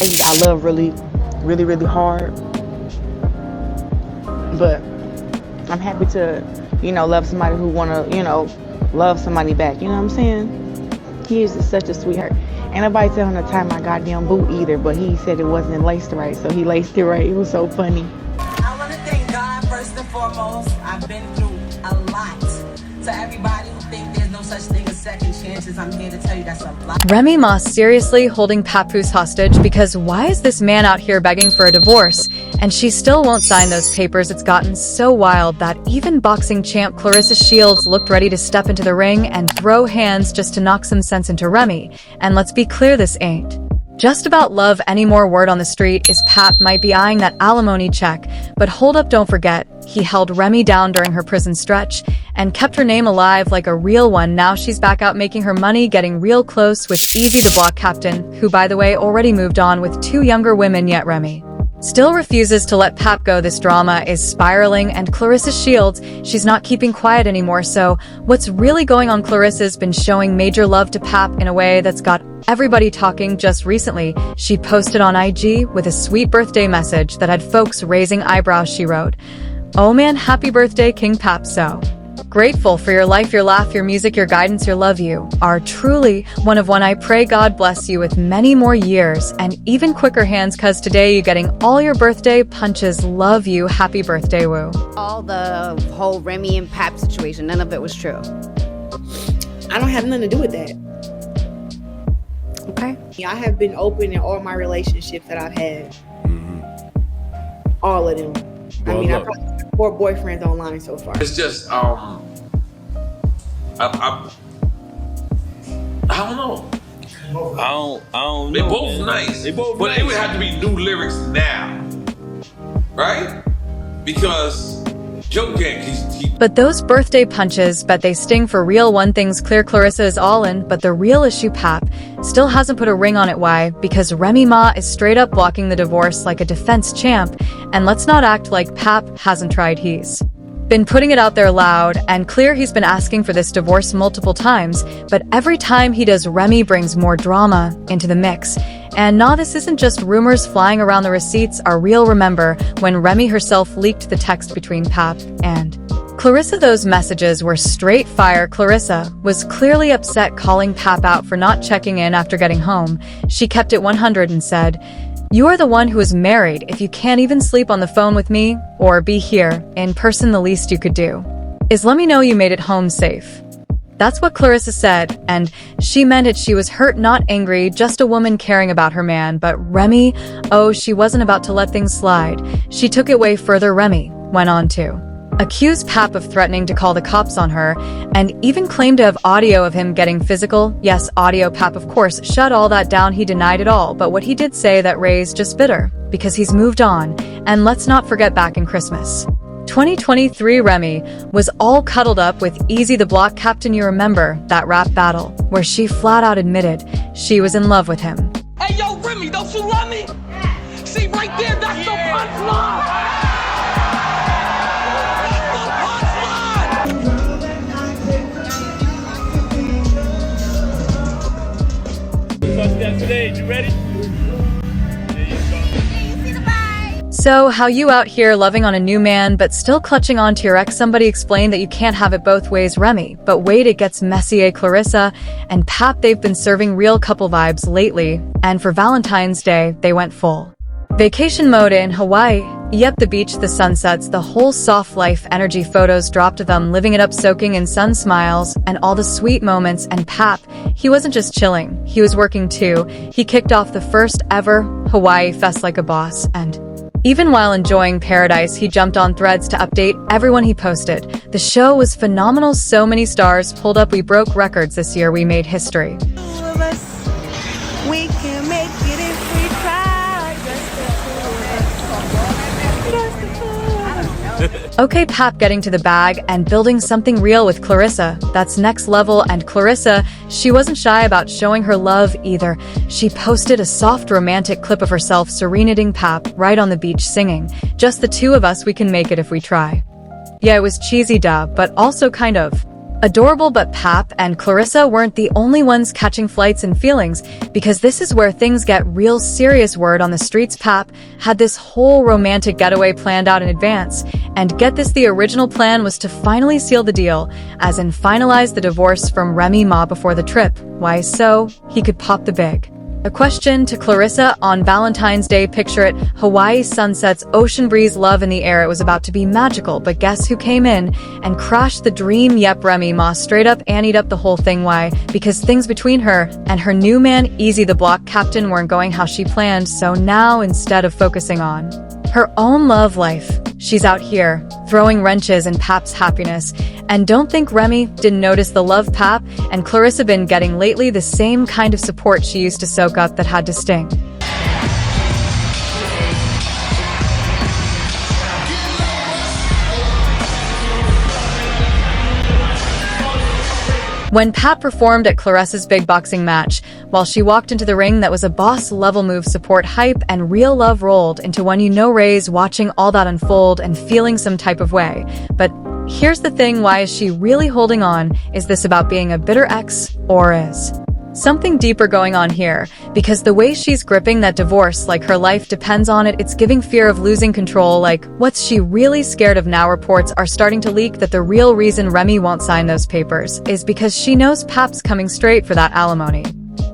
I love really, really, really hard. But I'm happy to, love somebody who wanna, love somebody back. You know what I'm saying? He is just such a sweetheart. Ain't nobody tell him to tie my goddamn boot either, but he said it wasn't laced right, so he laced it right. It was so funny. I want to thank God first and foremost. I've been through a lot. To everybody who think there's no such thing as second chances, I'm here to tell you that's a lot. Remy Ma seriously holding Papoose hostage because why is this man out here begging for a divorce? And she still won't sign those papers. It's gotten so wild that even boxing champ Claressa Shields looked ready to step into the ring and throw hands just to knock some sense into Remy. And let's be clear, this ain't just about love anymore. Word on the street is Pap might be eyeing that alimony check, but hold up, don't forget, he held Remy down during her prison stretch and kept her name alive like a real one. Now she's back out making her money, getting real close with Easy the Block Captain, who by the way already moved on with 2 younger women, yet Remy still refuses to let Pap go. This drama is spiraling, and Claressa Shields, she's not keeping quiet anymore. So what's really going on? Claressa's been showing major love to Pap in a way that's got everybody talking. Just recently, she posted on IG with a sweet birthday message that had folks raising eyebrows. She wrote, "Oh man, happy birthday, King Pap. So grateful for your life, your laugh, your music, your guidance, your love. You are truly one of one. I pray God bless you with many more years and even quicker hands, cause today you're getting all your birthday punches. Love you. Happy birthday, woo." All the whole Remy and Pap situation, none of it was true. I don't have nothing to do with that. Okay. I have been open in all my relationships that I've had. All of them. Well, I mean, look, I've probably had 4 boyfriends online so far. it's just I don't know. I don't They know, both man. nice. They both but nice. it would have to be new lyrics now, right? Because Joe can't keep. But those birthday punches, bet they sting for real. One thing's clear, Claressa is all in, but the real issue, Pap still hasn't put a ring on it. Why? Because Remy Ma is straight up blocking the divorce like a defense champ. And let's not act like Pap hasn't tried. He's been putting it out there loud and clear. He's been asking for this divorce multiple times, but every time he does, Remy brings more drama into the mix. And nah, this isn't just rumors flying around. The receipts are real. Remember when Remy herself leaked the text between Pap and Claressa? Those messages were straight fire. Claressa was clearly upset, calling Pap out for not checking in after getting home. She kept it 100 and said, "You are the one who is married. If you can't even sleep on the phone with me or be here in person, the least you could do is let me know you made it home safe." That's what Claressa said, and she meant it. She was hurt, not angry, just a woman caring about her man. But Remy, oh, she wasn't about to let things slide. She took it way further. Remy went on to accuse Pap of threatening to call the cops on her, and even claimed to have audio of him getting physical. Yes, audio. Pap, of course, shut all that down. He denied it all, but what he did say, that Ray's just bitter because he's moved on. And let's not forget, back in Christmas 2023, Remy was all cuddled up with Easy the Block Captain. You remember that rap battle where she flat out admitted she was in love with him. Hey yo, Remy, don't you love me? See right there, that's the punchline. Today, you ready? So how you out here loving on a new man but still clutching on to your ex? Somebody explained that you can't have it both ways, Remy. But wait, it gets messy. Claressa and Pap, they've been serving real couple vibes lately, and for Valentine's Day they went full vacation mode in Hawaii. Yep, the beach, the sunsets, the whole soft life energy. Photos dropped of them living it up, soaking in sun, smiles, and all the sweet moments. And Pap, he wasn't just chilling, he was working too. He kicked off the first ever Hawaii Fest like a boss, and even while enjoying paradise, he jumped on Threads to update everyone he posted. The show was phenomenal. So many stars pulled up. We broke records this year. We made history. We can make it if we try. Okay, Pap getting to the bag and building something real with Claressa. That's next level. And Claressa, she wasn't shy about showing her love either. She posted a soft romantic clip of herself serenading Pap right on the beach singing, "Just the two of us, we can make it if we try." Yeah, it was cheesy, duh, but also kind of Adorable, but Pap and Claressa weren't the only ones catching flights and feelings, because this is where things get real serious. Word on the streets, Pap had this whole romantic getaway planned out in advance. And get this, the original plan was to finally seal the deal, as in finalize the divorce from Remy Ma before the trip. Why so? He could pop the big. A question to Claressa on Valentine's Day. Picture it, Hawaii sunsets, ocean breeze, love in the air. It was about to be magical, but guess who came in and crashed the dream? Yep, Remy Ma straight up anteed up the whole thing. Why? Because things between her and her new man, Easy the block captain, weren't going how she planned. So now, instead of focusing on her own love life, she's out here throwing wrenches in Pap's happiness. And don't think Remy didn't notice the love Pap and Claressa been getting lately, the same kind of support she used to soak up that had to sting. When Pap performed at Claressa's big boxing match, while she walked into the ring, that was a boss-level move. Support, hype, and real love rolled into one. Ray's watching all that unfold and feeling some type of way. But here's the thing, why is she really holding on? Is this about being a bitter ex, or is something deeper going on here? Because the way she's gripping that divorce, like her life depends on it, it's giving fear of losing control. Like, what's she really scared of now? Reports are starting to leak that the real reason Remy won't sign those papers is because she knows Pap's coming straight for that alimony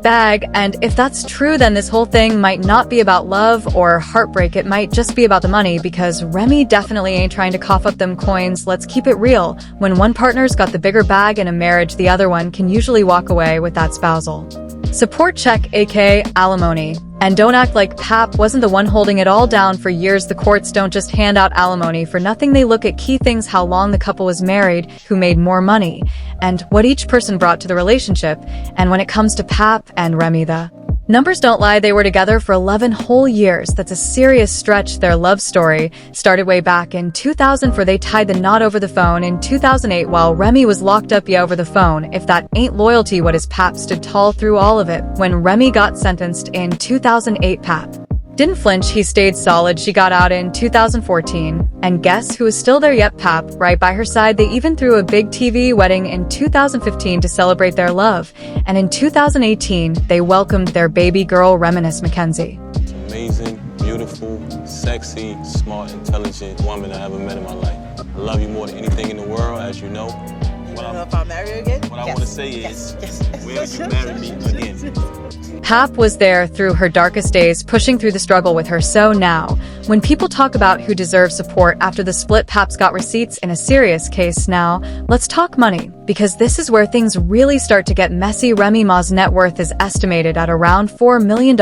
bag. And if that's true, then this whole thing might not be about love or heartbreak. It might just be about the money, because Remy definitely ain't trying to cough up them coins. Let's keep it real. When one partner's got the bigger bag in a marriage, the other one can usually walk away with that spousal support check, aka alimony. And don't act like Pap wasn't the one holding it all down for years. The courts don't just hand out alimony for nothing. They look at key things: how long the couple was married, who made more money, and what each person brought to the relationship. And when it comes to Pap and Remy, the numbers don't lie. They were together for 11 whole years. That's a serious stretch. Their love story started way back in 2000, for they tied the knot over the phone in 2008 while Remy was locked up. Yeah, over the phone. If that ain't loyalty, what is? Pap stood tall through all of it. When Remy got sentenced in 2008, Pap didn't flinch. He stayed solid. She got out in 2014. And guess who is still there? Yep, Pap, right by her side. They even threw a big TV wedding in 2015 to celebrate their love. And in 2018, they welcomed their baby girl, Reminisce Mackenzie. Amazing, beautiful, sexy, smart, intelligent woman I ever met in my life. I love you more than anything in the world, as you know. You know if I'll marry you again? What I want to say is, will you marry me again? Pap was there through her darkest days, pushing through the struggle with her. So now, when people talk about who deserves support after the split, Pap's got receipts in a serious case. Now, let's talk money, because this is where things really start to get messy. Remy Ma's net worth is estimated at around $4 million.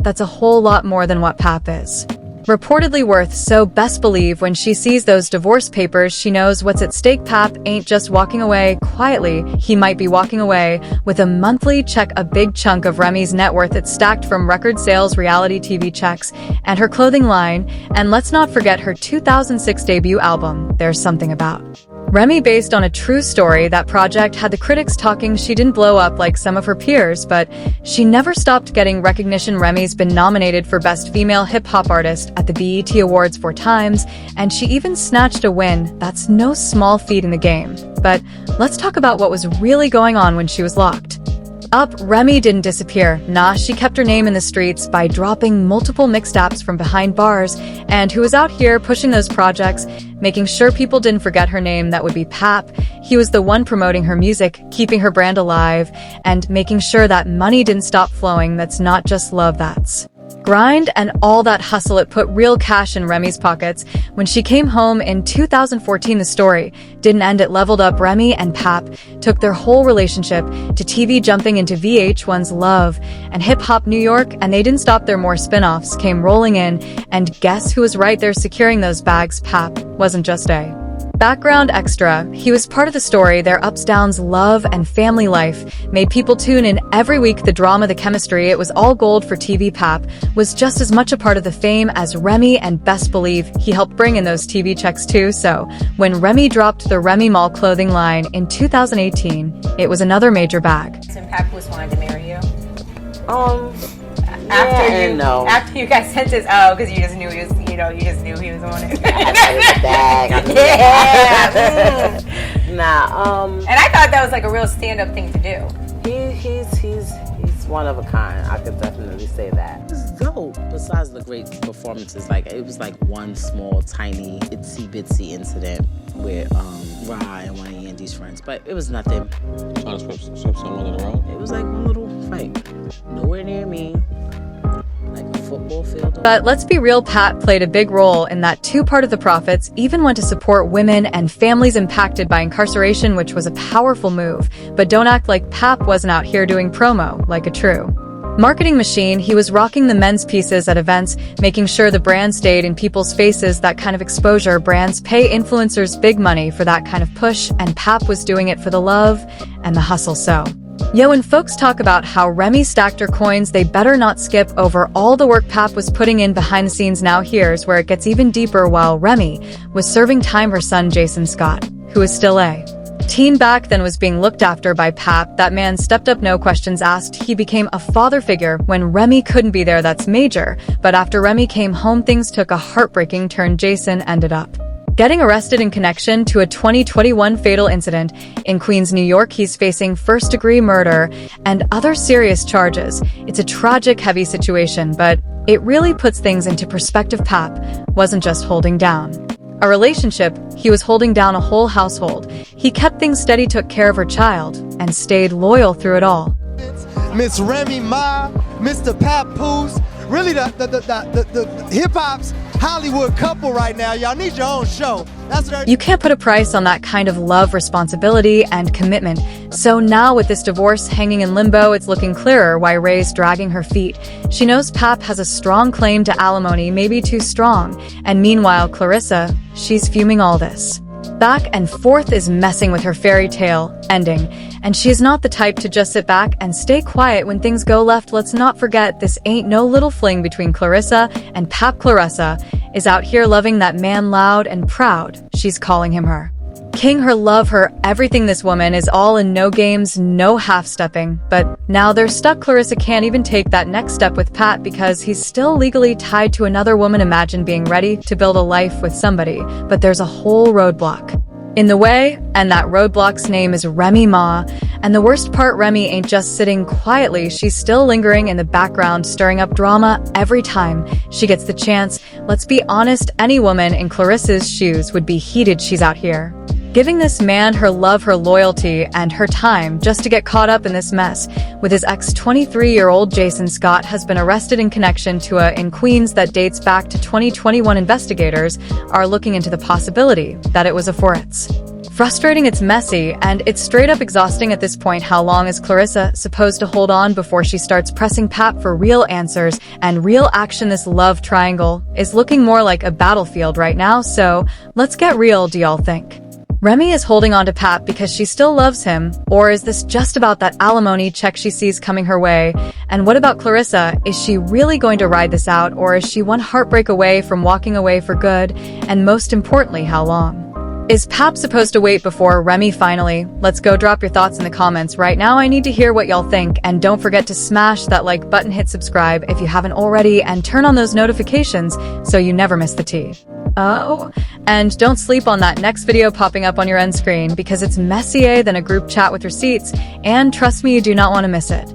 That's a whole lot more than what Pap is reportedly worth, so best believe when she sees those divorce papers, she knows what's at stake. Pap ain't just walking away quietly. He might be walking away with a monthly check, a big chunk of Remy's net worth. It's stacked from record sales, reality TV checks, and her clothing line. And let's not forget her 2006 debut album, There's Something About Remy, based on a true story. That project had the critics talking. She didn't blow up like some of her peers, but she never stopped getting recognition. Remy's been nominated for Best Female Hip Hop Artist at the BET Awards 4 times, and she even snatched a win. That's no small feat in the game. But let's talk about what was really going on when she was locked up. Remy didn't disappear. Nah, she kept her name in the streets by dropping multiple mixtapes from behind bars. And who was out here pushing those projects, making sure people didn't forget her name? That would be Pap. He was the one promoting her music, keeping her brand alive, and making sure that money didn't stop flowing. That's not just love, that's grind. And all that hustle, it put real cash in Remy's pockets. When she came home in 2014, the story didn't end. It leveled up. Remy and Pap took their whole relationship to TV, jumping into VH1's Love and Hip Hop New York, and they didn't stop there. More spin-offs came rolling in, and guess who was right there securing those bags? Pap wasn't just a background extra. He was part of the story. Their ups, downs, love, and family life made people tune in every week. The drama, the chemistry, it was all gold for TV. Pap was just as much a part of the fame as Remy, and best believe he helped bring in those TV checks too. So when Remy dropped the Remy Ma clothing line in 2018, it was another major bag. And Papoose wanted to marry you? and no. After you guys sent this, oh, because you just knew he was, you just knew he was on it. Yeah. Nah. And I thought that was like a real stand-up thing to do. He's one of a kind. I could definitely say that. Dope. Besides the great performances, like it was like one small, tiny, itsy bitsy incident with Rye and one of Yandy's friends, but it was nothing. Trying to sweep someone in the road? It was like one little fight. Nowhere near me. Like a football field. But let's be real, Pat played a big role in that two-part of The Prophets, even went to support women and families impacted by incarceration, which was a powerful move. But don't act like Pap wasn't out here doing promo, like a true marketing machine. He was rocking the men's pieces at events, making sure the brand stayed in people's faces. That kind of exposure, brands pay influencers big money for that kind of push, and Pap was doing it for the love and the hustle. So yo, when folks talk about how Remy stacked her coins, they better not skip over all the work Pap was putting in behind the scenes. Now here's where it gets even deeper. While Remy was serving time, her son Jason Scott, who is still a teen back then, was being looked after by Pap. That man stepped up, no questions asked. He became a father figure when Remy couldn't be there. That's major. But after Remy came home, things took a heartbreaking turn. Jason ended up getting arrested in connection to a 2021 fatal incident in Queens, New York. He's facing first-degree murder and other serious charges. It's a tragic, heavy situation, but it really puts things into perspective. Pap wasn't just holding down a relationship, he was holding down a whole household. He kept things steady, took care of her child, and stayed loyal through it all. Miss Remy Ma, Mr. Papoose, really the hip-hop's Hollywood couple right now. Y'all need your own show. That's what you can't put a price on that kind of love, responsibility, and commitment. So now with this divorce hanging in limbo, it's looking clearer why Ray's dragging her feet. She knows Pap has a strong claim to alimony, maybe too strong. And meanwhile, Claressa, she's fuming. All this back and forth is messing with her fairy tale ending. And she's not the type to just sit back and stay quiet when things go left. Let's not forget, this ain't no little fling between Claressa and Pap. Claressa is out here loving that man loud and proud. She's calling him her king, her love, her everything. This woman is all in, no games, no half-stepping. But now they're stuck. Claressa can't even take that next step with Pat because he's still legally tied to another woman. Imagine being ready to build a life with somebody, but there's a whole roadblock in the way, and that roadblock's name is Remy Ma. And the worst part, Remy ain't just sitting quietly, she's still lingering in the background, stirring up drama every time she gets the chance. Let's be honest, any woman in Claressa's shoes would be heated. She's out here giving this man her love, her loyalty, and her time just to get caught up in this mess with his ex. 23-year-old Jason Scott has been arrested in connection to in Queens that dates back to 2021. Investigators are looking into the possibility that it was a for. It's frustrating, it's messy, and it's straight up exhausting at this point. How long is Claressa supposed to hold on before she starts pressing Pap for real answers and real action? This love triangle is looking more like a battlefield right now, so let's get real. Do y'all think Remy is holding on to Pap because she still loves him, or is this just about that alimony check she sees coming her way? And what about Claressa? Is she really going to ride this out, or is she one heartbreak away from walking away for good? And most importantly, how long is Pap supposed to wait before Remy finally? Let's go. Drop your thoughts in the comments right now. I need to hear what y'all think, and don't forget to smash that like button, hit subscribe if you haven't already, and turn on those notifications so you never miss the tea. Oh, and don't sleep on that next video popping up on your end screen because it's messier than a group chat with receipts, and trust me, you do not want to miss it.